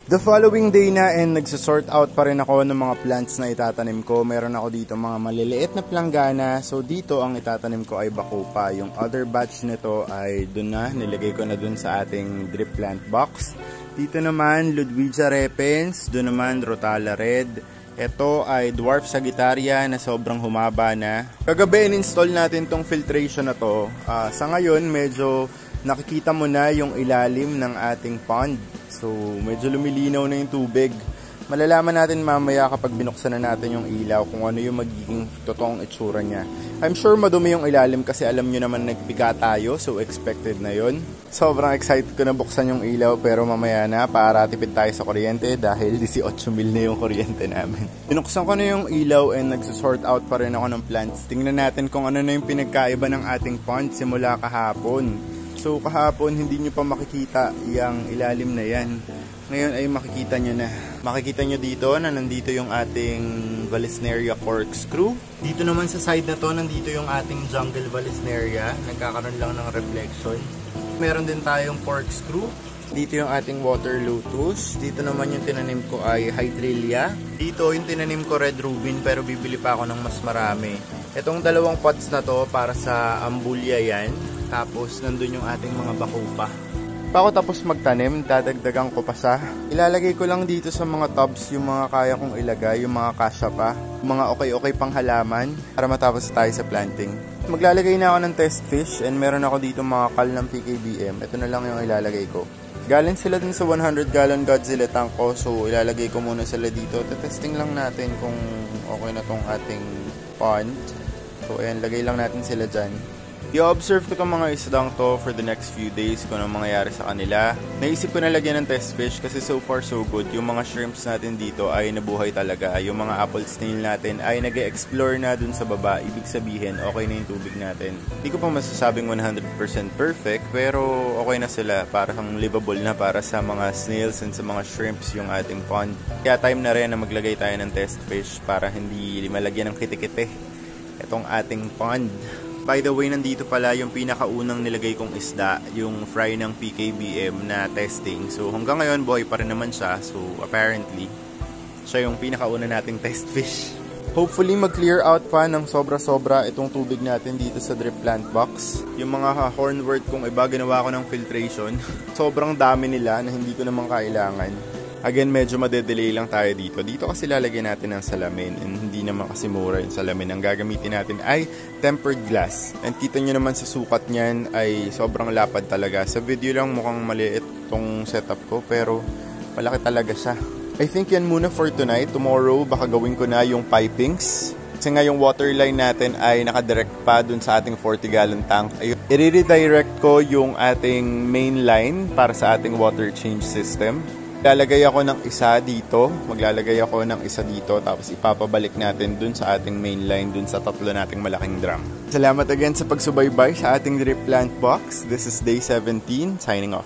The following day na and nagsasort out pa rin ako ng mga plants na itatanim ko. Meron ako dito mga maliliit na planggana. So dito ang itatanim ko ay bacopa. Yung other batch nito ay dun na. Nilagay ko na dun sa ating drip plant box. Dito naman Ludwigia repens. Dun naman Rotala red. Ito ay dwarf sagittaria na sobrang humaba na. Kagabi in-install natin tong filtration na to. Sa ngayon medyo nakikita mo na yung ilalim ng ating pond. So, medyo lumilinaw na yung tubig. Malalaman natin mamaya kapag binuksan na natin yung ilaw kung ano yung magiging totoong itsura niya. I'm sure madumi yung ilalim kasi alam nyo naman nagpika tayo, so expected na yon. Sobrang excited ko na buksan yung ilaw pero mamaya na para tipid tayo sa kuryente dahil 18,000 na yung kuryente namin. Binuksan ko na yung ilaw and nagsasort out pa rin ako ng plants. Tingnan natin kung ano na yung pinagkaiba ng ating pond simula kahapon. So kahapon hindi nyo pa makikita yung ilalim na yan. Ngayon ay makikita nyo na. Makikita nyo dito na nandito yung ating Vallisneria corkscrew. Dito naman sa side na to nandito yung ating jungle Vallisneria. Nagkakaroon lang ng reflection. Meron din tayong corkscrew. Dito yung ating water lotus. Dito naman yung tinanim ko ay hydrelia. Dito yung tinanim ko red rubin pero bibili pa ako ng mas marami. Itong dalawang pots na to para sa ambulia yan. Tapos nandun yung ating mga bacopa. Pa ako tapos magtanim, dadagdagan ko pa sa. Ilalagay ko lang dito sa mga tubs yung mga kaya kong ilagay, yung mga kasya pa. Yung mga okay pang halaman para matapos tayo sa planting. Maglalagay na ako ng test fish and meron ako dito mga kal ng PKBM. Ito na lang yung ilalagay ko. Galing sila dun sa 100 gallon Godzilla tank ko. So ilalagay ko muna sila dito. Testing lang natin kung okay na tong ating pond. So ayan, lagay lang natin sila dyan. I-observe ko itong mga isdang to for the next few days kung anong mangyayari sa kanila. Naisip ko na lagyan ng test fish kasi so far so good. Yung mga shrimps natin dito ay nabuhay talaga. Yung mga apple snail natin ay nag-explore na dun sa baba. Ibig sabihin, okay na yung tubig natin. Hindi ko pa masasabing 100% perfect pero okay na sila. Parang livable na para sa mga snails and sa mga shrimps yung ating pond. Kaya time na rin na maglagay tayo ng test fish para hindi malagyan ng kite-kite itong ating pond. By the way, nandito pala yung pinakaunang nilagay kong isda, yung fry ng PKBM na testing. So hanggang ngayon, buhay pa rin naman siya. So apparently, siya yung pinakauna nating test fish. Hopefully, mag-clear out pa ng sobra-sobra itong tubig natin dito sa drip plant box. Yung mga hornwort kong iba, ginawa ko ng filtration. Sobrang dami nila na hindi ko naman kailangan. Again, medyo madedelay lang tayo dito. Dito kasi lalagyan natin ng salamin and hindi naman kasi mura yung salamin. Ang gagamitin natin ay tempered glass. And kita nyo naman sa sukat niyan ay sobrang lapad talaga. Sa video lang mukhang maliit tong setup ko pero malaki talaga siya. I think yan muna for tonight. Tomorrow baka gawin ko na yung pipings. Kasi nga yung water line natin ay nakadirect pa dun sa ating 40 gallon tank. I-redirect ko yung ating main line para sa ating water change system. Lalagay ako ng isa dito, maglalagay ako ng isa dito, tapos ipapabalik natin dun sa ating main line, dun sa tatlo nating malaking drum. Salamat again sa pagsubaybay sa ating drip plant box. This is day 17, signing off.